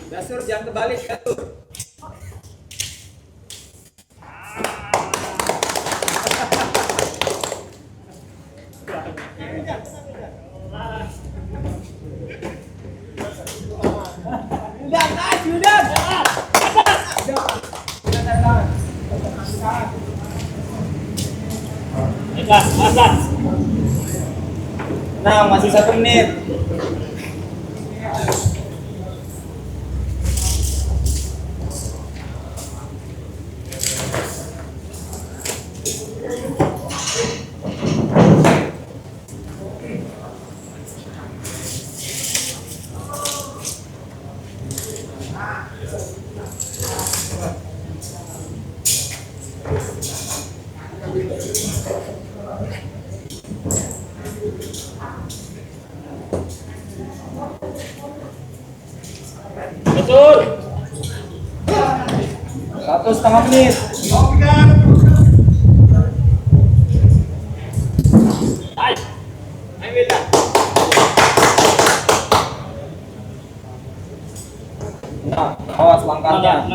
Dasur jangan kebalik, Dasur. Nah, masih 1 menit. Betul. 1,5 menit. Nah, awas langkahnya.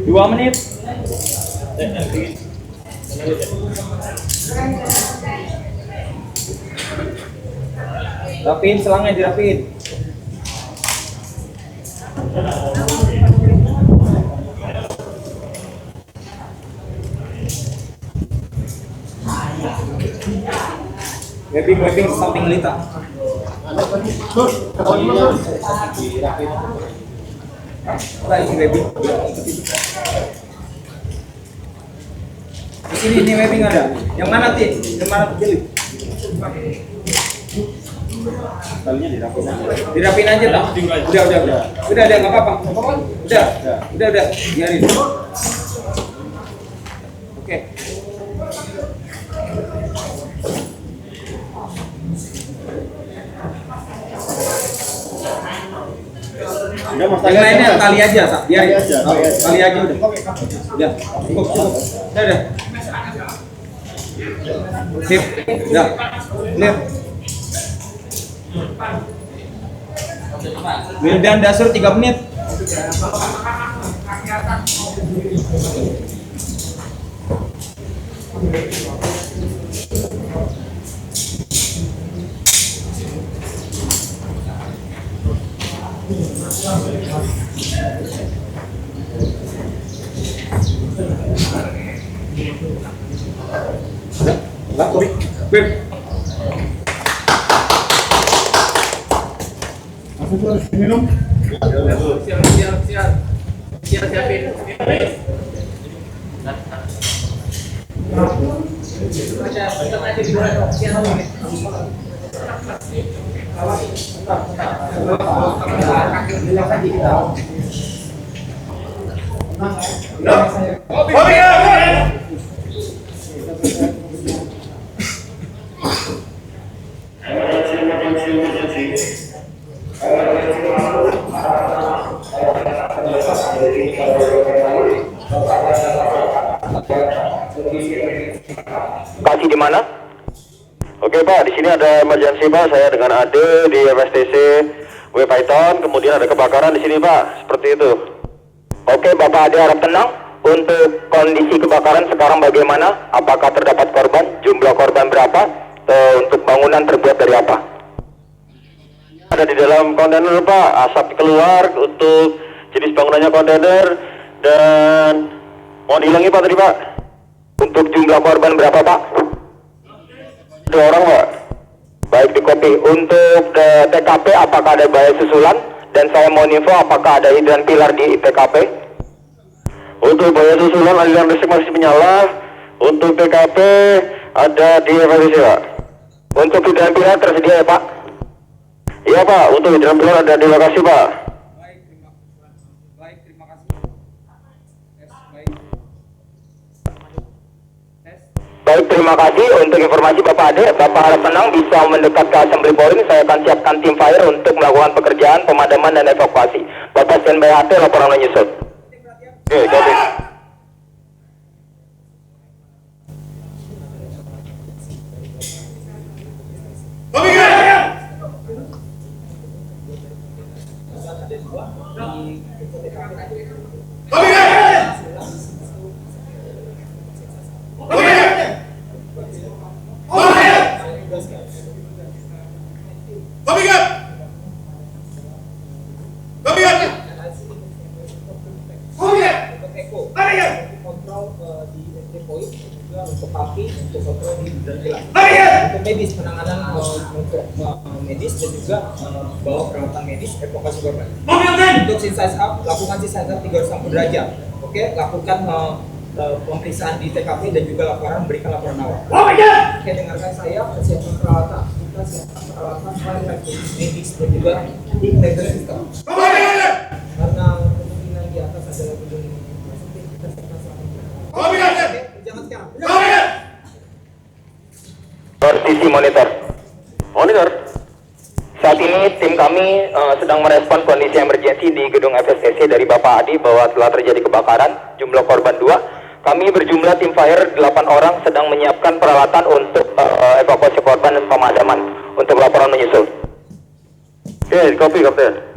Dua menit. Rapiin selangnya, dirapiin. Webbing samping Lita. Lagi webbing. Di sini ini webbing ada. Yang mana Tin? Yang mana pilih? Talinya dirapin aja. Dirapin aja lah. Udah nggak apa-apa. Udah. Biarin. Oke. Yang lainnya tali aja, Sak. Biarin. Tali aja udah. Udah. Cukup. Udah. Sip. Udah. Clear. Wildan Dasur 3 menit. Minum. Siapin. Kasih di mana? Oke Pak, di sini ada emergency Pak. Saya dengan Ade di FSTC W Python. Kemudian ada kebakaran di sini Pak. Seperti itu. Oke Bapak Ade harap tenang. Untuk kondisi kebakaran sekarang bagaimana? Apakah terdapat korban? Jumlah korban berapa? Untuk bangunan terbuat dari apa? Ada di dalam kontainer Pak. Asap keluar. Untuk jenis bangunannya kontainer. Dan mau dihilangi Pak tadi Pak. Untuk jumlah korban berapa Pak? 2 orang Pak. Baik, di copy. Untuk ke TKP apakah ada bahaya susulan? Dan saya mau info apakah ada hidran pilar di TKP? Untuk bahaya susulan aliran listrik masih menyala. Untuk TKP ada di evaluasi Pak. Untuk hidran pilar tersedia ya Pak? Iya Pak, untuk hidran pilar ada di lokasi Pak. Baik, terima kasih. Tes, baik. Tes. Baik, terima kasih untuk informasi Bapak Ade. Bapak harap tenang bisa mendekat ke assembly point. Saya akan siapkan tim fire untuk melakukan pekerjaan pemadaman dan evakuasi. Bapak standby HT, laporan menyusul. Oke, copy. Untuk api, untuk kontrol di untuk medis, penanganan untuk medis dan juga bawa peralatan medis, evakuasi korban. Untuk size up, lakukan size up 360 derajat. Oke, lakukan pemeriksaan di TKP dan juga laporan, berikan laporan awal. Oke, dengarkan saya, persiapkan peralatan. Kita siapkan peralatan medis dan juga integrated system. Karena kemungkinan di atas adalah gedung kita siapkan jangan sekarang. Posisi monitor. Monitor. Saat ini tim kami sedang merespon kondisi emergensi di gedung FSTC dari Bapak Adi bahwa telah terjadi kebakaran, jumlah korban 2. Kami berjumlah tim fire 8 orang sedang menyiapkan peralatan untuk evakuasi korban dan pemadaman. Untuk laporan menyusul. Oke, copy Kapten.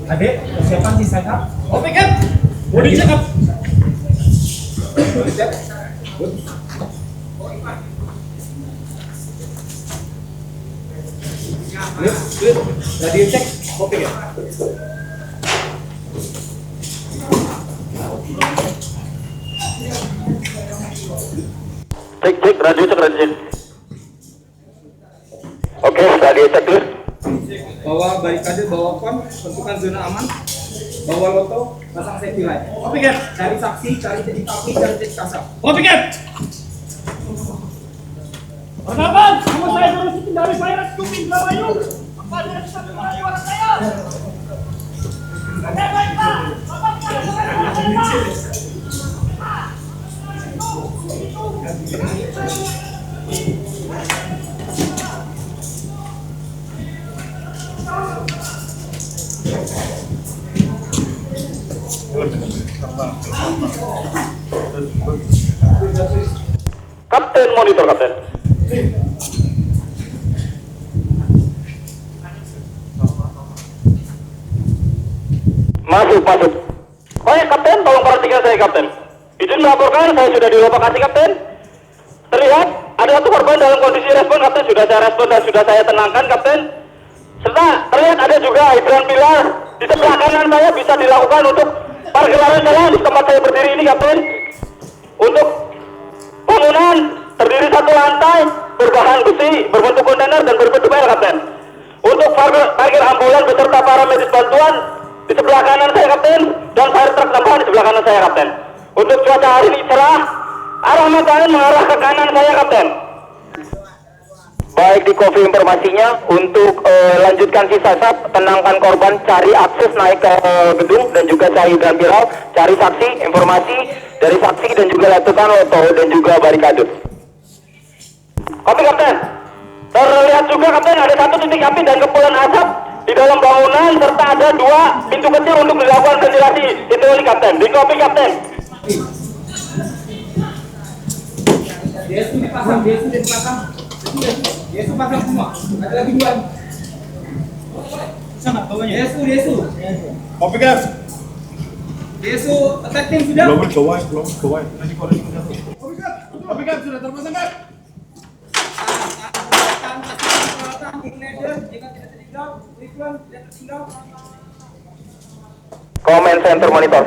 Adik, persiapan di setup. Oke kan? Body check up. Body check. Good. Good. Radio check. Oke kan? Cek, radio cek. Oke, radio cek dulu. Bawa barikade, bawa kon, tentukan zona aman, bawa loto, pasang safety light. Oke kan? Cari saksi, cari titik api, cari titik kasar. Oke kan? Perkenalkan, nama saya Dorusikin dari Virus Kuping Belawayu. Bapak tidak bisa mendengar suara saya. Baiklah, Bapak tidak bisa mendengar saya. Kapten, monitor Kapten. Masuk. Baik Kapten, tolong perhatikan saya Kapten. Izin melaporkan, saya sudah di lokasi Kapten. Terlihat ada satu korban dalam kondisi respon Kapten, sudah saya respon dan sudah saya tenangkan Kapten. Serta terlihat ada juga hidran pilar di sebelah kanan saya bisa dilakukan untuk pergelaran jalan di tempat saya berdiri ini Kapten. Untuk bangunan terdiri satu lantai berbahan besi berbentuk kontainer dan berbentuk L Kapten. Untuk parkir ambulan beserta para medis bantuan di sebelah kanan saya Kapten dan fire truck tambahan di sebelah kanan saya Kapten. Untuk cuaca hari ini cerah, arah matahari mengarah ke kanan saya Kapten. Baik, di copy informasinya untuk lanjutkan sisa sap, tenangkan korban, cari akses naik ke gedung dan juga cari hidran viral, cari saksi, informasi dari saksi dan juga lakukan loto dan juga barikade. Copy Kapten. Terlihat juga Kapten ada satu titik api dan kepulan asap di dalam bangunan serta ada 2 pintu kecil untuk dilakukan ventilasi. Itu ini Kapten. Di copy Kapten. Dia dipasang. Yesu pasang semua. Ada lagi 2. Sana bawahnya. Yesu. Copy guys. Yesu attack team sudah. Belum ke white. Nanti kalau ini udah. Copy guys sudah terpasang kan? Jika tidak tertinggal, Cleveland tidak tertinggal. Command center monitor.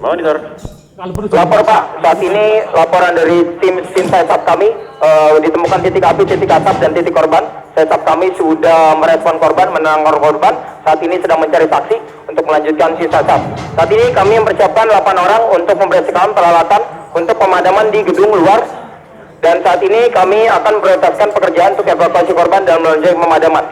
Monitor. Lapor Pak, saat ini laporan dari tim Sesap kami ditemukan titik api, titik asap dan titik korban. Sesap kami sudah merespon korban, menangkap korban. Saat ini sedang mencari saksi untuk melanjutkan Sesap. Saat ini kami mempersiapkan 8 orang untuk membersihkan peralatan untuk pemadaman di gedung luar. Dan saat ini kami akan prioritaskan pekerjaan untuk evakuasi korban dan melanjutkan pemadaman.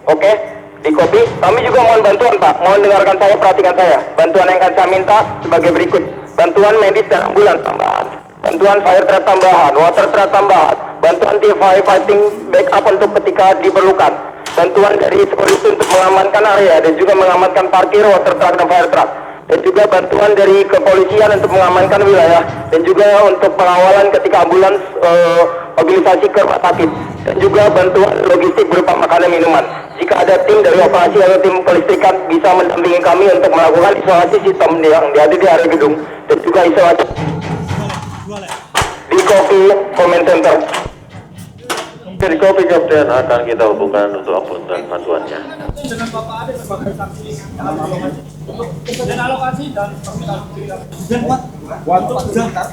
Oke, di kopi. Kami juga mohon bantuan Pak, mohon dengarkan saya, perhatikan saya. Bantuan yang akan saya minta sebagai berikut. Bantuan medis dan ambulans tambahan, bantuan fire trap tambahan, water trap tambahan, bantuan fighting backup untuk ketika diperlukan, bantuan dari security untuk mengamankan area dan juga mengamankan parkir, water truck dan fire truck, dan juga bantuan dari kepolisian untuk mengamankan wilayah, dan juga untuk pengawalan ketika ambulans mobilisasi ke rumah sakit, dan juga bantuan logistik berupa makanan minuman. Jika ada tim dari operasi atau tim kelistrikan bisa mendampingi kami untuk melakukan isolasi sistem yang ada di area gedung dan juga isolasi di Kopi Comment Center. Di Kopi Kapten akan kita hubungkan untuk ampun dan bantuannya. Dengan Bapak Ade sebagai saksi untuk kejadian alokasi dan permintaan Waktu sebentar.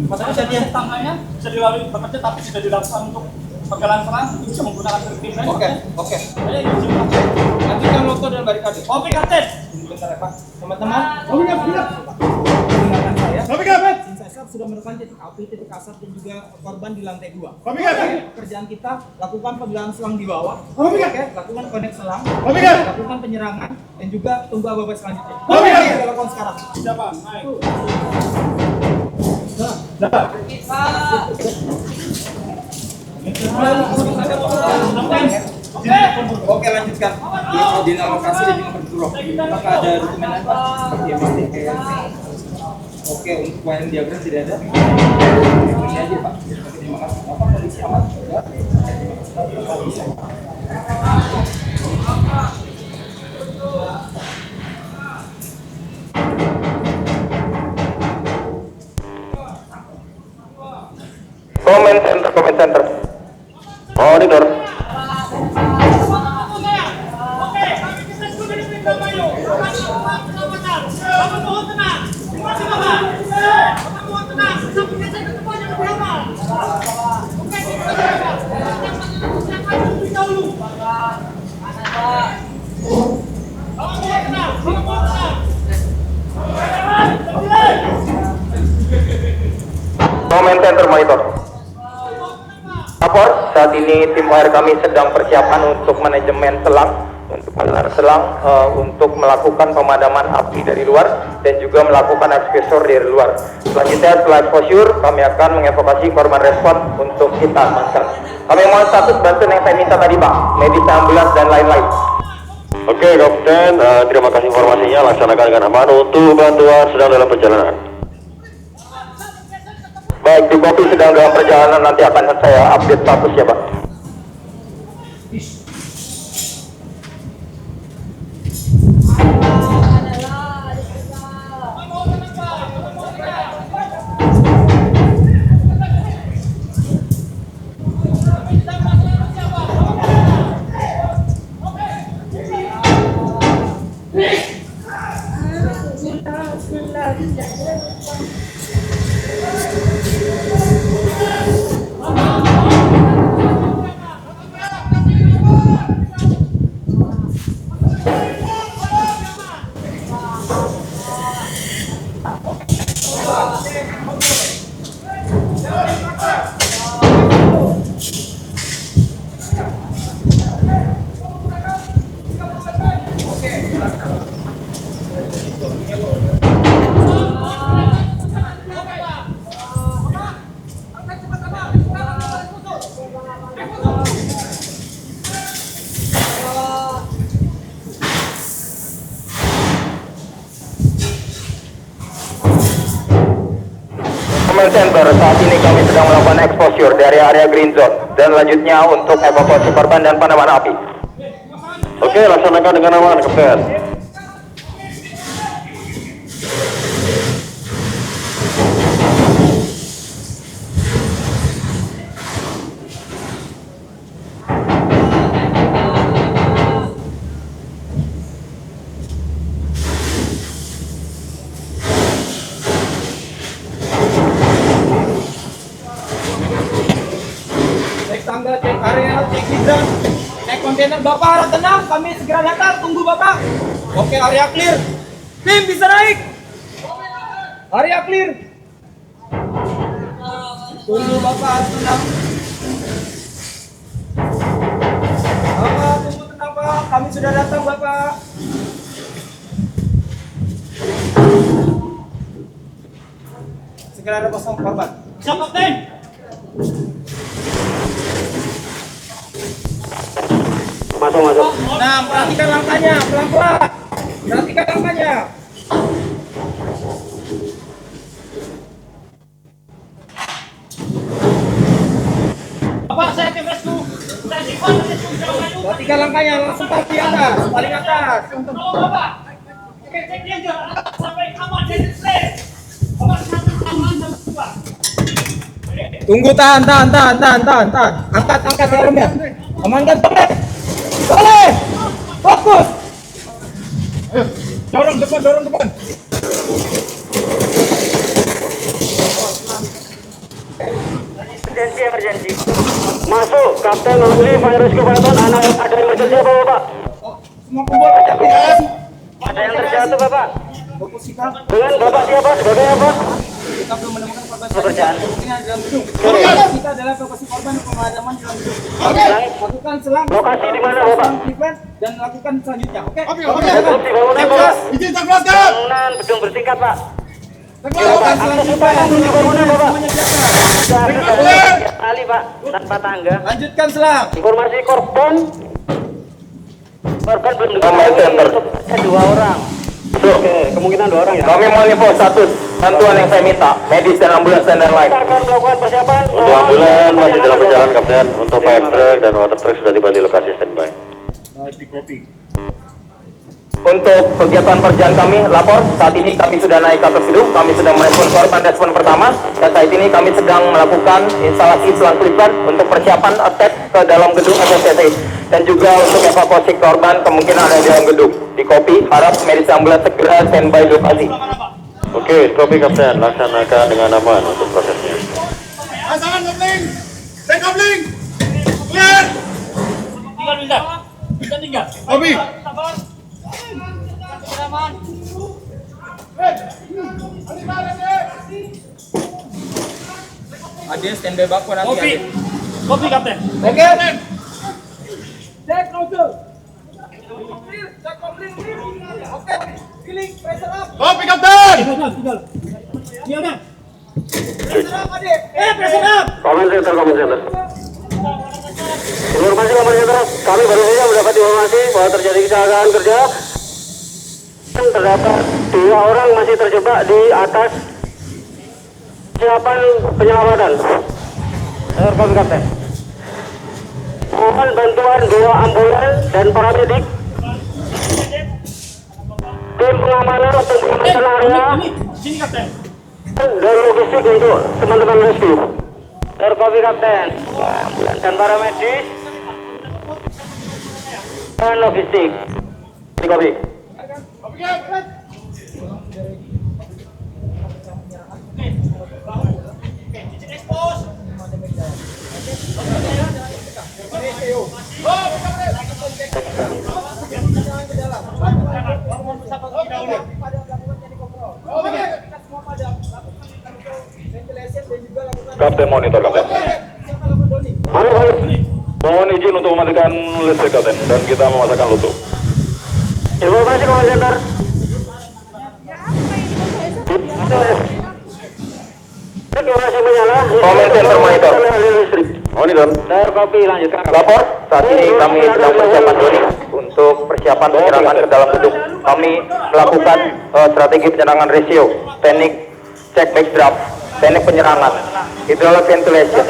maksudnya jadi tangannya bisa dilalui bekerja tapi sudah dilakukan untuk perjalanan serang itu bisa menggunakan tim lain. Oke. Saya izin Pak. Lanjutkan loto dan barikade. Oke Kapten. Bentar ya Pak. Teman-teman. Dengarkan saya. Kopi Kapten. Tim Sesap sudah menemukan titik api, titik asap dan juga korban di lantai 2. Kopi Kapten. Pekerjaan kita lakukan penggalan selang di bawah. Kopi Kapten. Lakukan connect selang. Kopi Kapten. Lakukan penyerangan dan juga tunggu apa selanjutnya. Kopi Kapten. Kita lakukan sekarang. Siapa? Naik. Oke, lanjutkan. Di lokasi dan juga penduduk. Apakah ada dokumen apa? Seperti yang pasti kayak oke, untuk wiring diagram tidak ada. Ini aja Pak. Terima kasih. Apa kondisi aman? Ya. Comment center. Monitor. Comment center monitor. Lapor, saat ini tim fire kami sedang persiapan untuk manajemen selang, untuk menggelar selang, untuk melakukan pemadaman api dari luar dan juga melakukan eksposur dari luar. Selanjutnya setelah exposure, kami akan mengevakuasi korban respon untuk kita amankan. Kami mohon status bantuan yang saya minta tadi Pak, medis, ambulans dan lain-lain. Oke Kapten, terima kasih informasinya, laksanakan dengan aman. Untuk bantuan sedang dalam perjalanan. Baik, di Kopi sedang dalam perjalanan, nanti akan saya update status ya Pak. Command Center, saat ini kami sedang melakukan exposure dari area green zone dan lanjutnya untuk evakuasi korban dan pemadaman api. Oke, laksanakan dengan aman, Kapten. area cek hidran, naik kontainer. Bapak harap tenang, kami segera datang. Tunggu Bapak. Oke, area clear. Tim bisa naik. Area clear. Tunggu Bapak, harus tenang. Bapak, tunggu tenang Pak. Kami sudah datang Bapak. Segera ada kosong korban. Siap, Kapten. Masuk. Nah, perhatikan langkahnya, pelan-pelan. Perhatikan langkahnya. Bapak, saya tim rescue. Saya Ivan, rescue bisa maju. Perhatikan langkahnya, langsung tarik di atas, paling atas. Tolong Bapak. Oke, cek dia aja. Sampai aman, jadi safe. Bapak, satu aman dan dua. Tunggu, tahan. Angkat helmnya. Amankan, boleh. Fokus. Dorong depan. Emergency. Masuk, Kapten Only Fire Rescue Python. Ada emergency apa Bapak? Semua kumpul aja. Ada yang terjatuh Bapak. Fokus kita. Dengan Bapak siapa? Sebagai apa? Kita belum menemukan korban. Pekerjaan. Ini ada dalam gedung. Kita adalah lokasi korban pemadaman di dalam gedung. Lakukan selang. Lokasi di mana, Bapak? Prevent dan lakukan selanjutnya. Oke. Interupsi bangunan Bapak. Izin terkeluarkan. Bangunan gedung bertingkat Pak. Lakukan selanjutnya. Menuju bangunan Bapak. Semuanya siapkan. Kali Pak, tanpa tangga. Lanjutkan selang. Informasi korban belum diketahui. Ada 2 orang. Oke, kemungkinan 2 orang ya. Kami mau info status bantuan yang saya minta, medis dan ambulans dan lain-lain. Kita akan melakukan persiapan. Untuk ambulans masih dalam perjalanan Kapten. Untuk fire truck dan water truck sudah tiba di lokasi standby. Untuk kegiatan perjalanan kami lapor, saat ini kami sudah naik ke atas gedung, kami sudah merespon korban respon pertama, dan saat ini kami sedang melakukan instalasi selang kelipan untuk persiapan attack ke dalam gedung SSCC, dan juga untuk evakuasi korban kemungkinan ada di dalam gedung. Di kopi, harap medis ambulans segera standby di lokasi. Oke, kopi Kapten, laksanakan dengan aman untuk prosesnya. Pasangan kopling. Cek kopling. Clear. Tinggal. Kopi. Ade standby baku nanti. Kopi. Kopi, Kapten. Oke. Cek nozzle. Cek kopling. Oke. Feeling pressure up. Kopi Kapten. Tinggal. Iya, udah. Pressure up, Ade. Pressure up. Komen center. Informasi komen center, kami baru saja mendapat informasi bahwa terjadi kecelakaan kerja. Terdapat 2 orang masih terjebak di atas persiapan penyelamatan. Komen Kapten. Mohon bantuan 2 ambulans dan paramedik. Tim pengamanan untuk pengamatan area Sini, Kapten. dan logistik untuk teman-teman rescue. Kopi Kapten dan para medis dan logistik. Di kopi. Kapten monitor Kapten. Halo. Mohon izin untuk mematikan listrik Kapten dan kita memasakkan lutu. Informasi Command Center. Informasi menyala. Command Center monitor. Monitor. Kopi lanjutkan. Lapor. Saat ini kami sedang persiapan doni untuk persiapan penyerangan ke dalam gedung. Kami melakukan strategi penyerangan ratio, teknik check backdraft, teknik penyerangan, hydraulic ventilation,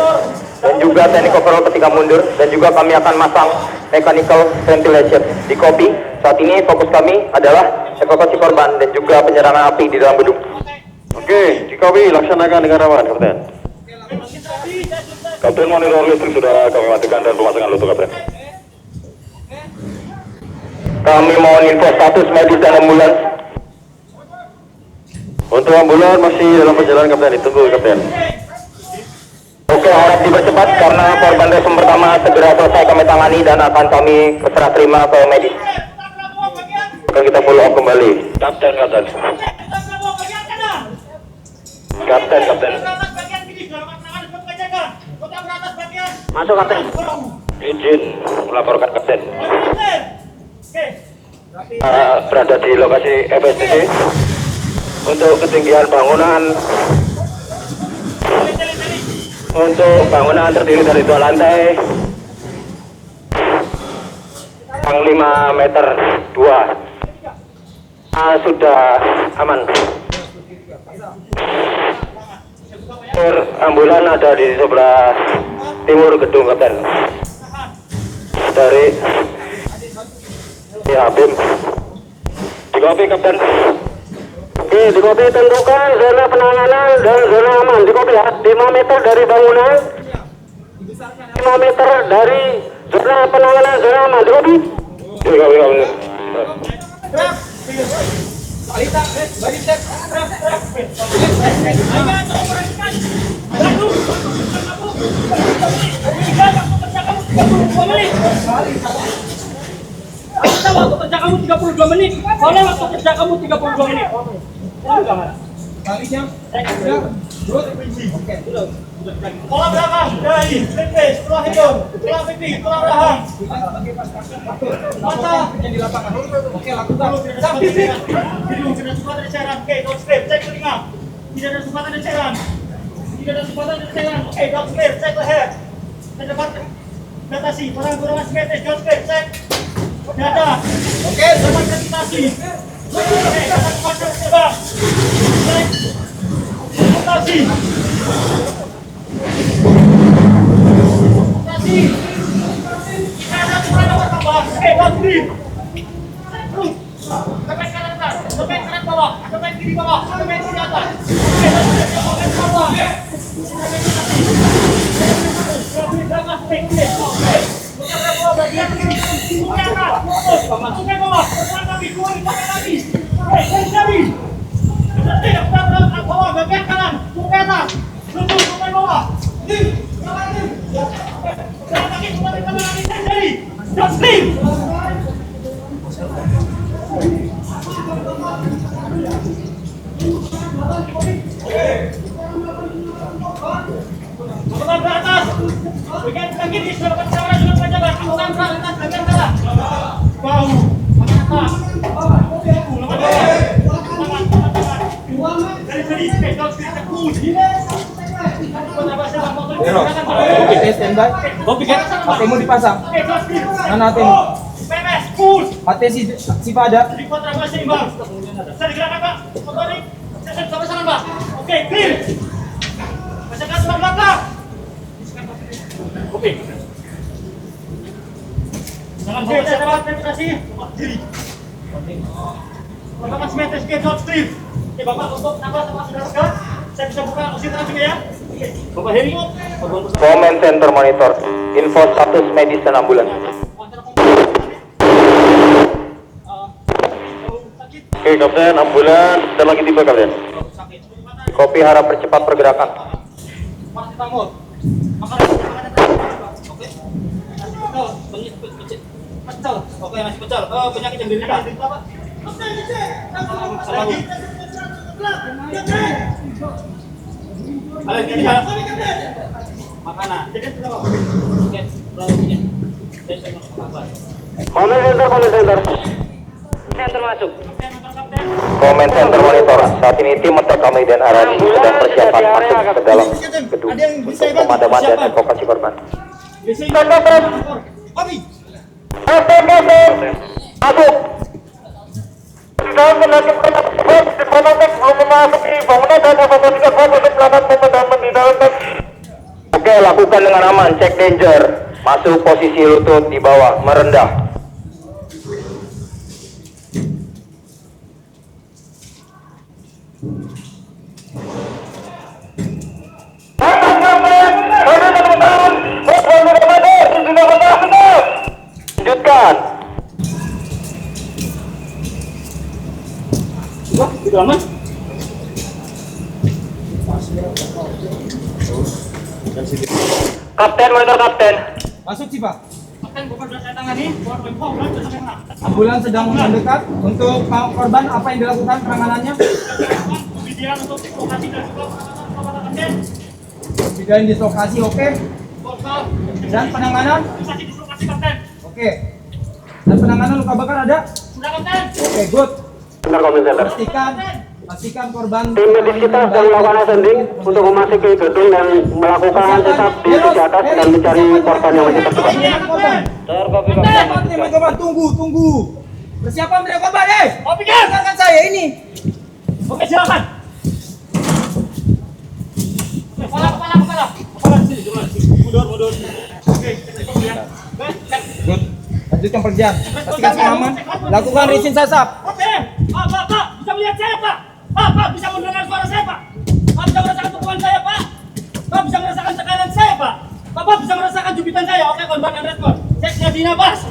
dan juga teknik overall ketika mundur, dan juga kami akan masang mechanical ventilation. Di kopi, saat ini fokus kami adalah evakuasi korban dan juga penyerangan api di dalam gedung. Oke, di kopi laksanakan dengan aman, Kapten. Kapten monitor listrik sudah kami matikan dan pemasangan lutu, Kapten. Kami mohon info status medis dan ambulans. Untuk ambulans masih dalam perjalanan Kapten, ditunggu Kapten. Oke, Oke, harap dipercepat karena korban resum pertama segera selesai kami tangani dan akan kami serah terima ke medis. Akan kita follow up kembali. Kapten. Masuk kapten. Izin melaporkan kapten. Berada di lokasi FSTC untuk ketinggian bangunan. Untuk bangunan terdiri dari 2 lantai, 5 meter 2. Sudah aman. Ambulan ada di sebelah timur gedung kapten. Dari ya BIM. Di kopi kapten. Oke, di kopi tentukan zona penanganan dan zona aman. Di kopi ya, 5 meter dari bangunan, 5 meter dari zona penanganan, zona aman. Di kopi. Di kopi. Waktu kerja kamu 32 menit. Boleh waktu kerja kamu 32 menit. Kalinya Pola belakang dari PP setelah hidung, setelah pipi, setelah rahang. Mata yang di lapangan. Oke, lakukan. hidung tidak sempat ada cairan. Oke, dot strip, cek telinga. Tidak ada sempat ada cairan. Tidak ada sempat ada cairan. Oke, dot strip, cek leher. Saya dapat batasi barang-barang asmetis, dot strip, cek dada. Oke, dapat gravitasi. Oke, dapat kondom terbang. Cek gravitasi. Oke, dot strip. Terus. Dompet kanan atas, dompet kanan bawah, dompet kiri bawah, dompet kiri atas. Oke, dompet bawah. Bagian kiri, dompet atas, dompet bawah, dompet lagi, dompet lagi. Oke, dari. Dompet bawah, bagian kanan, dompet atas, dompet bawah. Dompet lagi, dompet lagi, dari. Dot strip. Tangan ke atas. Bagian kaki di sebelah kanan sudah penjaga. Tangan ke atas bagian kanan. Bahu. Tangan atas. Tangan bawah. Dari sini spesial terus. Oke, standby. HT-mu dipasang. Mana HT-mu? PMS push. HT si Pada. Di kontrabasi, Bang. Bisa digerakkan, Pak. Motorik. Sampai sana, Pak. Oke, clear. Masukkan sebelah belakang. Oke. Jangan bawa saya dapat penetrasi diri. Bapak simetris ke dot strip. Oke, Bapak untuk nambah sama saudara. Saya bisa buka oksigen juga ya. Bapak Heri. Command Center Monitor. Info status medis dan ambulans. Oke, kapten, ambulans dan lagi tiba kalian. Kopi harap percepat pergerakan. Paracetamol. Makanan oke. Pecel. Oke, masih pecel. Penyakit yang diderita. Makanan. Oke, lalunya. Command Center. Center masuk. Command Center Monitor. Saat ini tim untuk kami dan Arani sedang persiapan masuk ke dalam gedung untuk pemadaman dan evakuasi korban. Masuk. Dan mendapat diplomatik belum memasuki bangunan dan evakuasi korban untuk melakukan pemadaman di dalam. Oke, lakukan dengan aman. Cek danger. Masuk posisi lutut di bawah, merendah. Lanjutkan. Wah, itu aman. Kapten, monitor kapten. Masuk sih Pak. Kapten, korban sudah saya tangani. Korban sudah sampai mana? Ambulans sedang mendekat. Untuk korban apa yang dilakukan penanganannya? Pembidian untuk lokasi dan juga penanganan kapten. Pembidian di lokasi, oke. Korban. Dan penanganan, Lokasi di lokasi kapten. oke. Dan penanganan luka bakar ada? Sudah kapten. Oke, good. Benar, Command Center. Pastikan korban. Tim medis kita sedang melakukan ascending untuk memasuki gedung dan melakukan tetap di sisi atas dan mencari korban yang masih terjebak. Teman-teman, tunggu. Persiapan menerima korban, Mau pikir? Dengarkan saya ini. Oke, silakan. Kepala. Kepala di sini, coba di sini. Mundur. Oke, ya. Good. Lanjutkan pekerjaan. Pastikan semua aman. Lakukan resin sasap. Oke. Pak, bisa melihat saya, Pak. Pak, bisa mendengar suara saya, Pak. Pak, bisa merasakan pukulan saya, Pak. Pak, bisa merasakan tekanan saya, Pak. Pak, bisa merasakan jubitan saya. Oke, korban dan respon. Ceknya dinabas.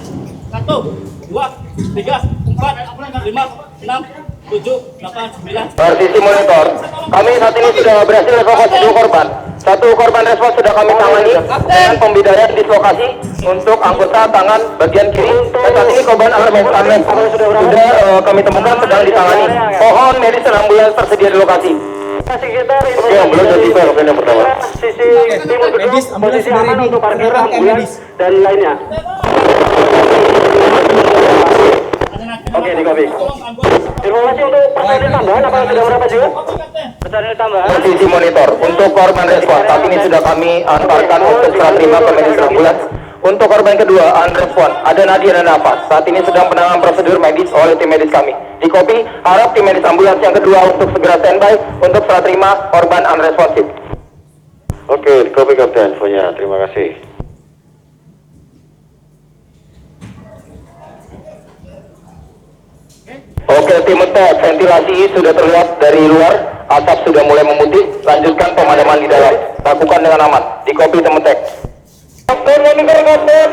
1, 2, 3, 4, 5, 6, 7, 8, 9. Persisi monitor, kami saat ini sudah berhasil evakuasi 2 korban. 1 korban respon sudah kami tangani dengan pembidayaan dislokasi untuk anggota tangan bagian kiri. Dan saat ini korban sudah kami temukan sedang ditangani. Mohon medis dan ambulans tersedia di lokasi. Oke, ambulans sudah tiba lokasi yang pertama. Sisi timur Medis, ambulans posisi sudah aman ready. untuk parkir Pergerakan ambulans medis. dan lainnya. Oke, di kopi. Informasi untuk personil tambahan apa sudah berapa juga? Personil tambahan. Posisi monitor untuk korban respon saat ini sudah kami antarkan untuk serah terima ke medis ambulans. Untuk korban kedua unrespon ada nadia dan nafas. Saat ini sedang penanganan prosedur medis oleh tim medis kami. Di kopi harap tim medis ambulans yang kedua untuk segera standby untuk serah terima korban unresponsif. Oke, di kopi kapten infonya. Terima kasih. Oke, tim attack, ventilasi sudah terlihat dari luar, asap sudah mulai memutih. Lanjutkan pemadaman di dalam. Lakukan dengan aman. Di kopi tim attack. Kapten, monitor kapten.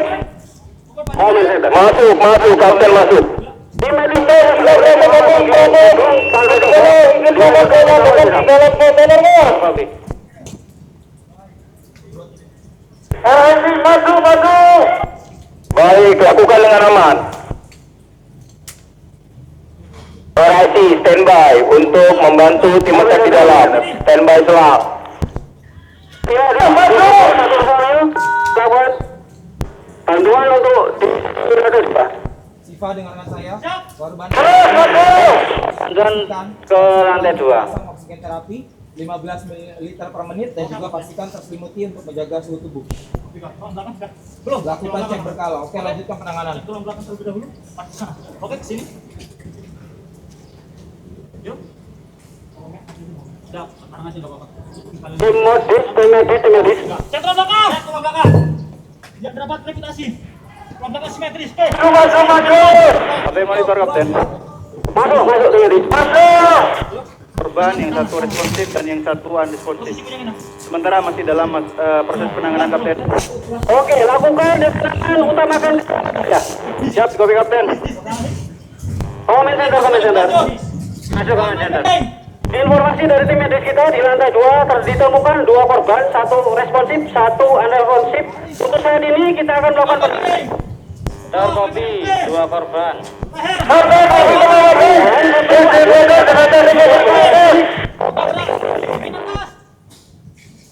Masuk, kapten masuk. Tim medis sudah berada di dalam kontainernya. Masuk. Baik, lakukan dengan aman. Operasi standby untuk membantu tim attack di dalam. Standby selang. Bantuan untuk Pak. Siva dengarkan saya. Korban. Bantuan ke lantai 2. Oksigen terapi 15 ml per menit dan juga pastikan terselimuti untuk menjaga suhu tubuh. Belum. Lakukan cek berkala. Oke, lanjutkan penanganan. Tulang belakang terlebih dahulu. Oke, ke sini. Yuk. Siap, sekarang aja enggak apa-apa. Tim medis. Cek tulang belakang. Biar dapat reputasi. Tulang belakang simetris. Oke. Maju. Kapten monitor kapten. Masuk tim medis. Masuk. Korban yang satu responsif dan yang satu unresponsif. Sementara masih dalam proses penanganan kapten. Oke, lakukan deskripsi utamakan. Ya, siap kopi kapten. Komen center. Masuk komen center. Informasi dari tim medis kita di lantai 2 ditemukan 2 korban, 1 responsif, 1 unresponsif. Untuk saat ini kita akan melakukan terkopi 2 korban.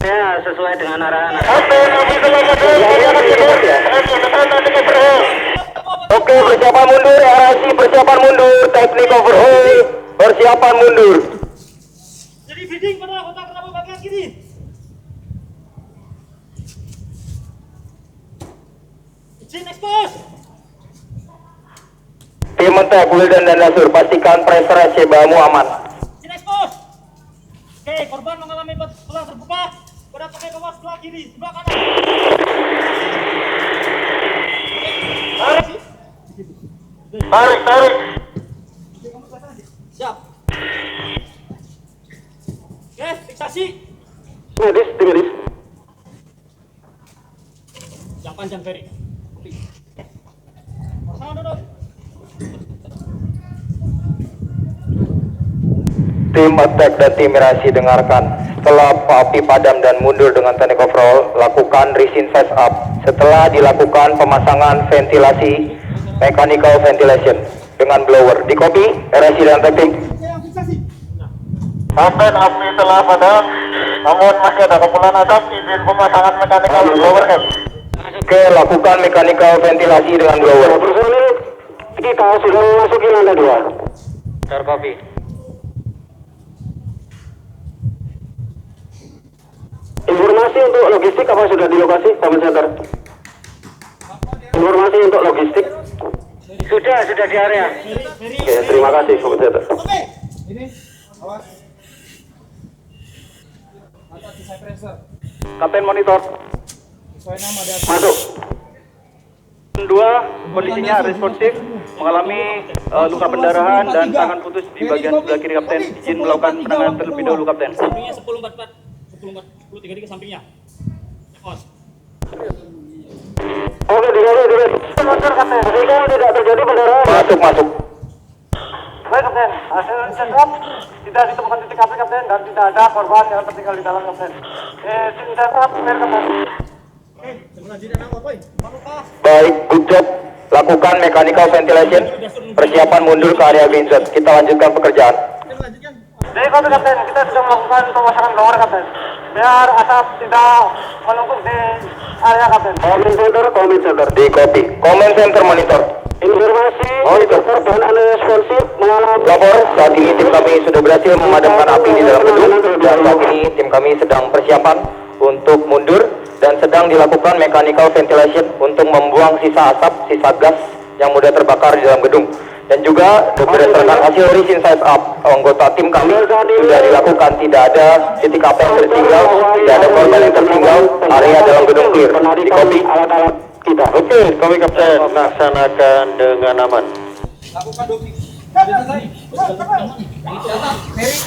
Ya, sesuai dengan arahan. Oke, persiapan mundur, RSI persiapan mundur, teknik overhaul, persiapan mundur. Jadi feeding pada kotak pertama bagian kiri. Izin expose. Tim attack, Wildan dan Nasur, pastikan pressure SC bamu aman. Izin expose. Oke, korban mengalami tulang terbuka pada pakai bawah sebelah kiri, sebelah kanan. Tarik. Siap. Oke, fiksasi. Tim medis. Yang panjang Ferry. Sama duduk. Tim attack dan tim mirasi dengarkan. Setelah api padam dan mundur dengan teknik overall. Lakukan resin face up. Setelah dilakukan pemasangan ventilasi mechanical ventilation dengan blower. Di copy, RSI dan teknik. Kapten, api telah padam, namun masih ada kepulan asap. Izin pemasangan mechanical blower head. Oke, lakukan mechanical ventilasi dengan blower. Personil kita sudah memasuki lantai 2. Tercopy. Informasi untuk logistik apa sudah di lokasi, Command Center? Informasi untuk logistik sudah di area. Oke, terima kasih, Command Center. Ini, awas. Atas sisa pressure. Kapten monitor, Sesuai nama dan masuk. 2 kondisinya responsif, mengalami luka pendarahan dan tangan putus di bagian sebelah kiri kapten. Izin melakukan penanganan terlebih dahulu kapten. Sampingnya 1044. 1033 sampingnya. On. Oke, di kapten. Jika tidak terjadi pendarahan. Masuk. Baik kapten, hasil check-up tidak ditemukan titik api kapten dan tidak ada korban yang tertinggal di dalam kapten. Tim check-up clear kapten. Baik, good job. Lakukan mechanical ventilation. Persiapan mundur ke area green zone. Kita lanjutkan pekerjaan. Jadi kapten, kita sudah melakukan pemasangan blower kapten. Biar asap tidak menumpuk di area kapten. Command center. Di copy. Command center monitor. Informasi korban unresponsive mengalami Lapor, saat ini tim kami sudah berhasil memadamkan api di dalam gedung. Dan saat ini tim kami sedang persiapan untuk mundur dan sedang dilakukan mechanical ventilation untuk membuang sisa asap, sisa gas yang mudah terbakar di dalam gedung. Dan juga berdasarkan hasil resin size up, anggota tim kami sudah dilakukan, tidak ada titik api yang tertinggal, tidak ada korban yang tertinggal, area dalam gedung clear. Di copy. alat-alat kita. Oke, kami kapten laksanakan dengan aman. lakukan doping. Catat, Ferry,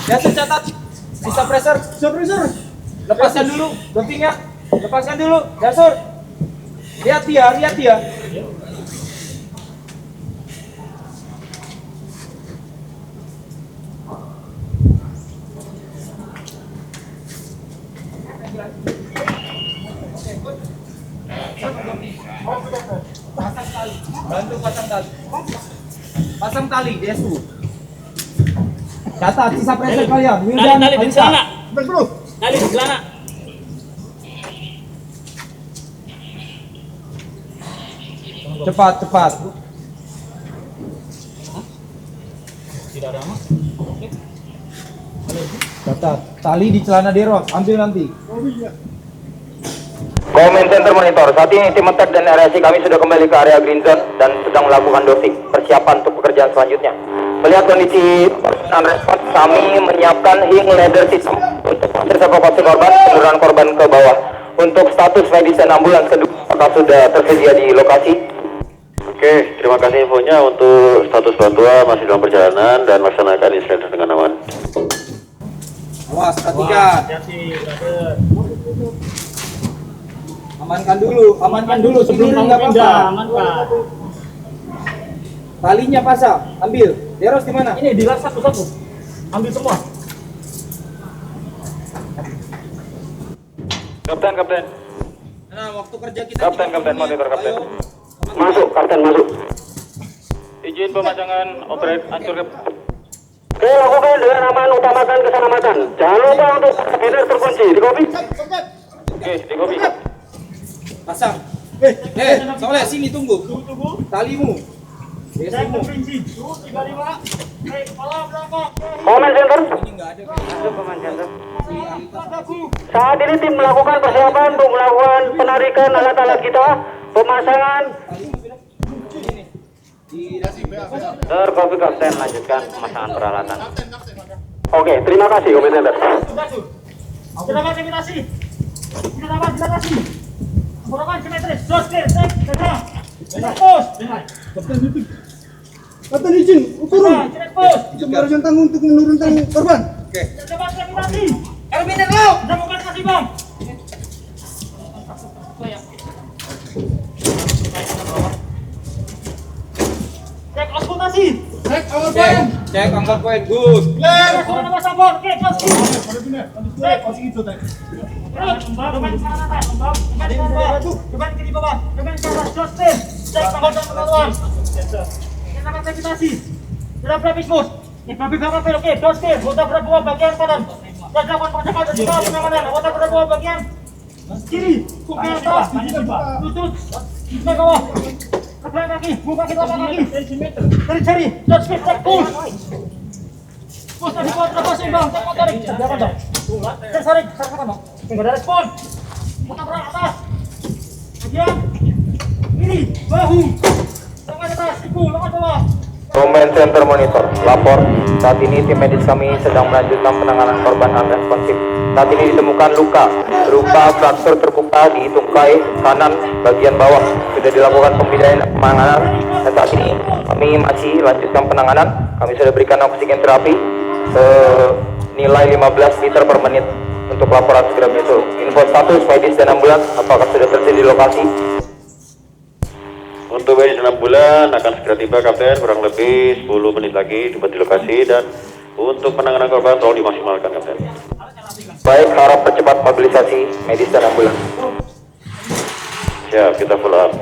Dasar catat. Sisa pressure. Lepaskan dulu dopingnya. Lepaskan dulu, Dasar. Lihat dia. Bantu pasang tali DSU. Catat sisa pressure kalian. Wildan, Tali di Alisa. celana. Tali di celana. Cepat. Tidak ada mas. Catat tali di celana Deros. Ambil nanti. Command center monitor, saat ini tim attack dan RSI kami sudah kembali ke area green zone dan sedang melakukan dosing persiapan untuk pekerjaan selanjutnya. Melihat kondisi unresponse, kami menyiapkan hing ladder system untuk proses evakuasi korban, penurunan korban ke bawah. Untuk status medis dan ambulans kedua, apakah sudah tersedia di lokasi? Oke, terima kasih infonya. Untuk status bantuan masih dalam perjalanan dan melaksanakan insider dengan aman. Awas, perhatikan. Hati-hati, brother. Amankan dulu sebelum Sebelum nggak kamu pindah, apa-apa. amankan. Talinya pasang, ambil. Deros di mana? Ini dilas satu-satu. Ambil semua. Kapten. Nah, waktu kerja kita. Kapten, monitor kapten. Ayo. Masuk, kapten masuk. Izin pemasangan operate hancur ke Oke, lakukan dengan aman, utamakan keselamatan. Jangan lupa untuk scanner terkunci. Di copy. Oke, di copy. Pasang. Soleh sini tunggu. Talimu. Cek prinsip. 35. Kepala belakang. Command center. Ini nggak ada. Saat ini tim melakukan persiapan untuk melakukan penarikan alat-alat kita, pemasangan. Tercopy kapten, lanjutkan pemasangan peralatan. Oke, terima kasih Command center. Silakan imitasi. Silakan. Menggunakan simetris. Terus clear. Cek pos. Kapten izin, turun. Cek pos. Barusan tanggung untuk menurunkan korban. Cepat imitasi. Karabiner lo. Lakukan kasih bang. Cek auskultasi. Cek awal poin. Cek angka poin, good. Clear. Sama nama sabor. Oke, close. Pada benar. Cek posisi itu teh. Domain ke atas, domain ke bawah, domain ke bawah, domain ke atas, close clear. Cek nomor dan pengetahuan. Kita akan aktivasi. Sudah berapa bos? Babi berapa pel? Oke, close clear. Botak berdua bagian kanan. Dan lakukan percepatan di bawah penanganan. Botak berdua bagian kiri. Ke atas, tutup. Ke bawah. Ke belakang kaki, buka ke belakang kaki. Cari, close clear, cek push. Push dari bawah terus seimbang, cek tarik. Jangan dong. Tarik, sarkan dong. Enggak ada respon. Botak berangkat atas. Bagian kiri, bahu. Tangan atas, siku, lawan bawah. Command Center Monitor, lapor. Saat ini tim medis kami sedang melanjutkan penanganan korban unresponsive. Saat ini ditemukan luka berupa fraktur terbuka di tungkai kanan bagian bawah. Sudah dilakukan pembedaan penanganan. Dan saat ini kami masih lanjutkan penanganan. Kami sudah berikan oksigen terapi nilai 15 liter per menit. Untuk laporan segera menyusul. Info status medis dan ambulans apakah sudah tersedia di lokasi? Untuk medis 6 bulan akan segera tiba Kapten, kurang lebih 10 menit lagi tiba di lokasi, dan untuk penanganan korban tolong dimaksimalkan Kapten. Baik, harap percepat mobilisasi medis dan ambulans. Siap, kita follow up.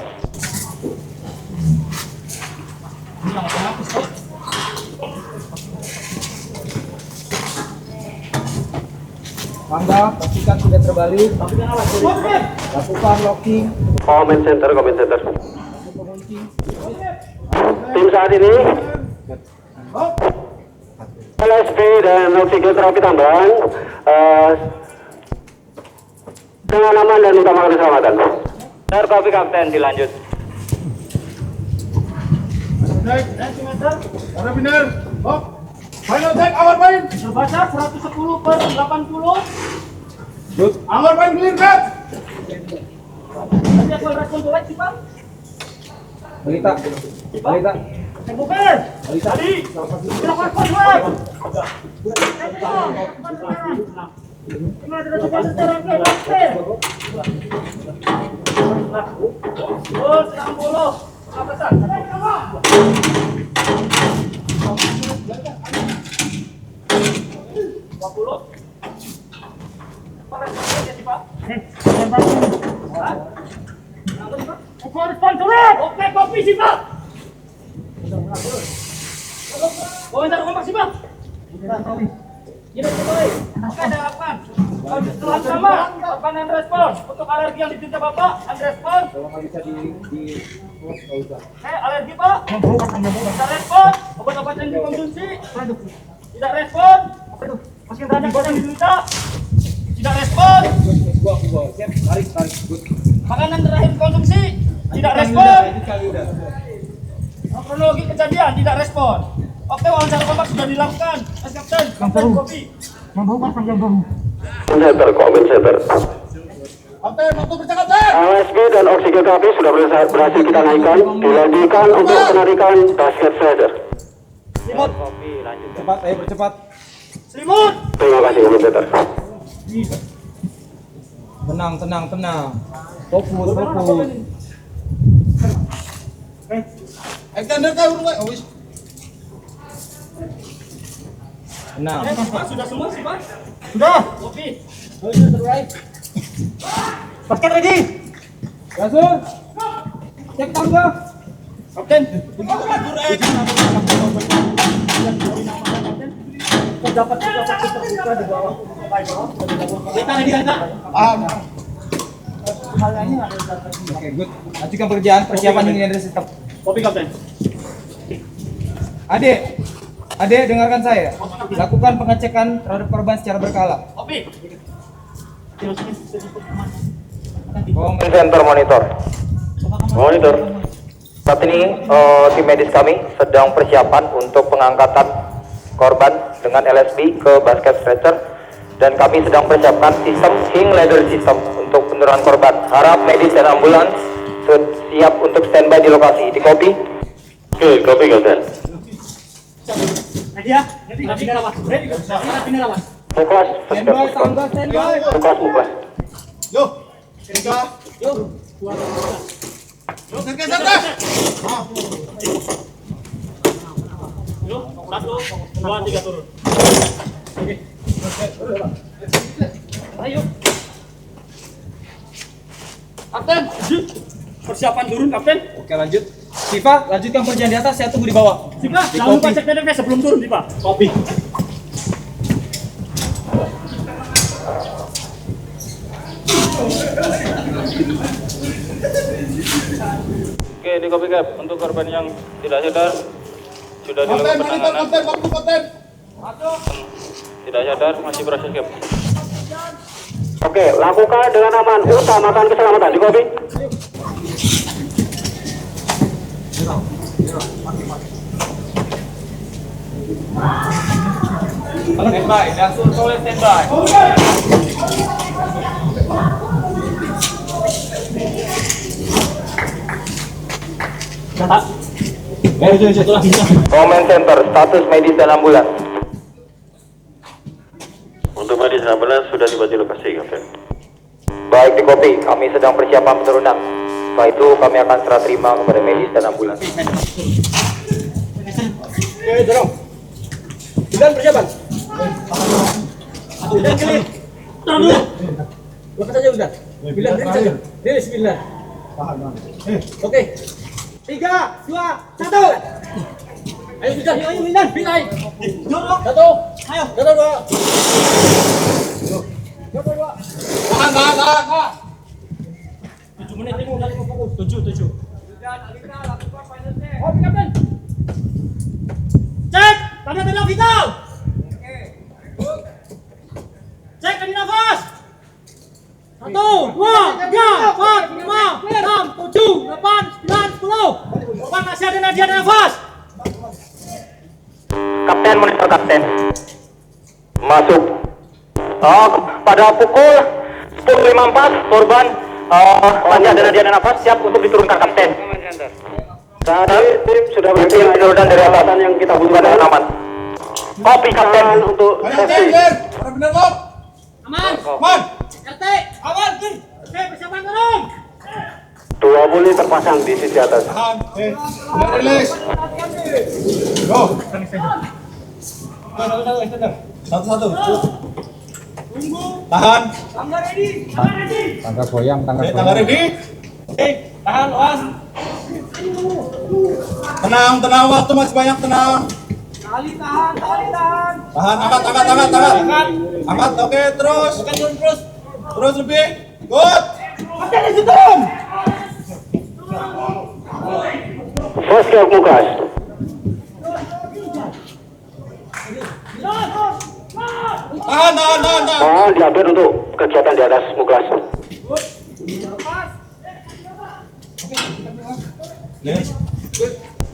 Mangga, pastikan tidak terbalik. Lakukan locking. Command Center. Tim saat ini LSP dan oksigen terapi tambahan dengan aman dan utamakan keselamatan. Benar, kopi Kapten, dilanjut. Cek. Pada benar. Hop. Final cek awal poin. Terbaca 110/80. Awal poin clear cut. Nanti aku respon boleh sih, Pak. Balita. Bukan. Tadi. Tidak respon, Pak. Gimana tidak coba sekarang ke Oke. Oh, sedang bolo. Apa sah? Oke, kopi sih Pak. Oh, bentar kompak sih Pak. Ini coba. Oke, ada apa? Setelah sama, korban dan respon. Untuk alergi yang diderita Bapak, dan respon. Alergi Pak. Tidak respon. Obat-obat yang dikonsumsi. Tidak respon. Masih radang yang diderita. Tidak respon. Makanan terakhir konsumsi. Tidak respon. Kronologi kejadian tidak respon. Oke, wawancara kompak sudah dilakukan. Mas Kapten, kopi. Command Center. Kapten, waktu bercakap cek. LSP dan oksigen terapi sudah berhasil kita naikkan. Dilanjutkan untuk penarikan basket shredder. Selimut. Cepat, ayo bercepat. Selimut. Terima kasih Command Center. Tenang. Fokus. Extender kau dulu. Oh wis. Tenang. Sudah semua sih Pak. Sudah. Kopi. Basket ready. Gasur. Cek tangga. Kapten. Terdapat juga sakit terbuka di bawah. Kita ready kan? Oke, good. Lanjutkan pekerjaan persiapan ingin ada sistem. Kopi Kapten. Adek, dengarkan saya. Lakukan pengecekan terhadap korban secara berkala. Kopi. Command Center Monitor. Saat ini tim medis kami sedang persiapan untuk pengangkatan korban dengan LSB ke basket stretcher, dan kami sedang persiapkan sistem hang ladder system untuk penurunan korban. Harap medis dan ambulans siap untuk standby di lokasi. Di copy. Oke, copy Kapten. Ready ya? Ready rawat. Fokus. Standby. Fokus. Yo. Tiga. Yo. Serka. Yuk, 1, 2, 3 turun. Oke. Ayo. Kapten, persiapan turun, Kapten. Oke, lanjut. Siva, lanjutkan pengerjaan di atas, saya tunggu di bawah. Siva, Di jangan lupa kopi. cek TDP sebelum turun, Siva. Kopi. Oke, di copy cap untuk korban yang tidak sadar sudah Kapten, dilakukan monitor, penanganan. kapten, fokus, kapten. Tidak sadar masih proses cap. Oke, lakukan dengan aman. Utamakan keselamatan. Di copy. Standby, Dasul solid standby. Command Center, status medis dan ambulans. Untuk medis dan ambulans sudah tiba di lokasi, Kapten. Baik, di copy. Kami sedang persiapan penurunan. Setelah itu kami akan serah terima kepada medis dan ambulans. Oke, dorong. Bilang persiapan. Bilang clear. Lepas saja udah. Bilang clear saja. Rilis bilang. Oke. 3, 2, 1. Ayo sudah, ayo Minan, pinai. Satu. Ayo. Satu, dua. Satu, dua. Tahan. 7 menit ini udah 7. Oke, Kapten. Cek, tanda tanda vital. Cek tadi nafas. 1, 2, 3, 4, 5, 6, 7, 8, 9, 10. Korban masih ada nadia nafas. Kapten, monitor kapten. Masuk. Pada pukul 10.54 korban masih ada nadia nafas, siap untuk diturunkan, Kapten. Saat ini tim sudah berhasil penurunan dari atasan yang kita butuhkan dengan aman. Kopi, Kapten, untuk Ayo, safety. clear. Para benar, Bob. Aman. Aman. RT, aman. Oke, persiapan turun. 2 buli terpasang di sisi atas. Tahan. Udah rilis. Go. Satu-satu. Tahan. Tangga ready. Tangga ready. Oke, tahan, awas. Tenang, waktu masih banyak, tenang. Tali tahan. Tahan, angkat. Angkat, oke, terus. Oke, turun terus. Terus lebih. Good. First care Mugas. Tahan. Mohon diupdate untuk kegiatan di atas Mugas.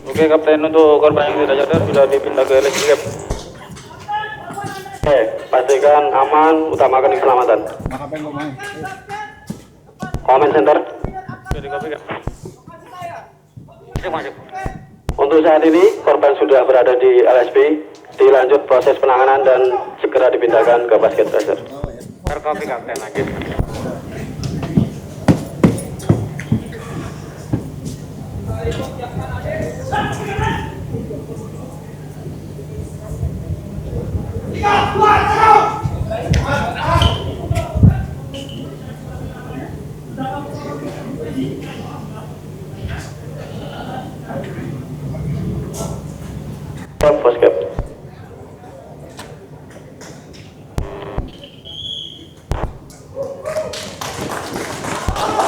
Oke, Kapten, untuk korban yang tidak sadar sudah dipindah ke LSG cap. Oke, pastikan aman, utamakan keselamatan. Command Center. Oke, di copy cap. Untuk saat ini korban sudah berada di LSP, dilanjut proses penanganan dan segera dipindahkan ke basket tracer. Copy, Kapten, lagi. First cap.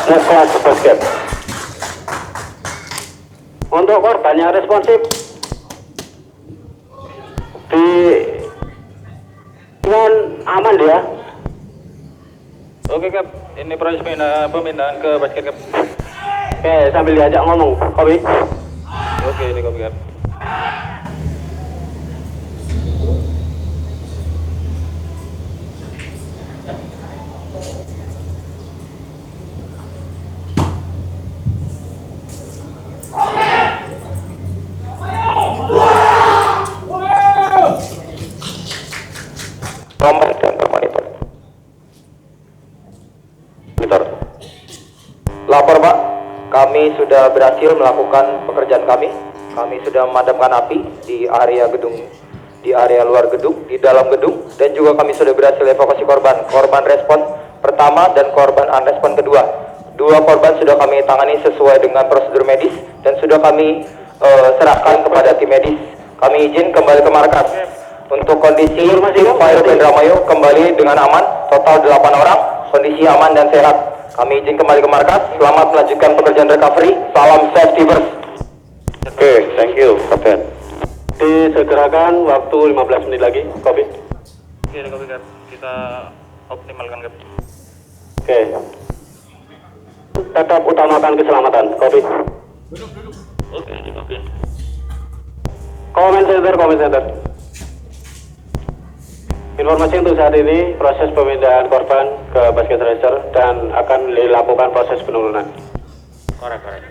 Mugas first cap. Untuk korban yang responsif dengan aman dia. Oke, Kap. Ini proses pemindahan ke basket cap. Oke, sambil diajak ngomong, Kobi. Oke, di copy cap. Command Center monitor. Lapor, Pak. Kami sudah berhasil melakukan pekerjaan kami. Kami sudah memadamkan api di area gedung, di area luar gedung, di dalam gedung, dan juga kami sudah berhasil evakuasi korban. Korban respon pertama dan korban unrespon kedua. Dua korban sudah kami tangani sesuai dengan prosedur medis dan sudah kami serahkan kepada tim medis. Kami izin kembali ke markas. Untuk kondisi tim Pilot Indramayu kembali dengan aman, total 8 orang, kondisi aman dan sehat. Kami izin kembali ke markas. Selamat melanjutkan pekerjaan recovery. Salam safety first. Oke, thank you, Kapten. Disegerakan waktu 15 menit lagi, copy. Oke, copy, Kap. Kita optimalkan, Kap. Oke. Tetap utamakan keselamatan, copy. Oke, copy. Comment center. Informasi untuk saat ini, proses pemindahan korban ke basket racer dan akan dilakukan proses penurunan. Korek.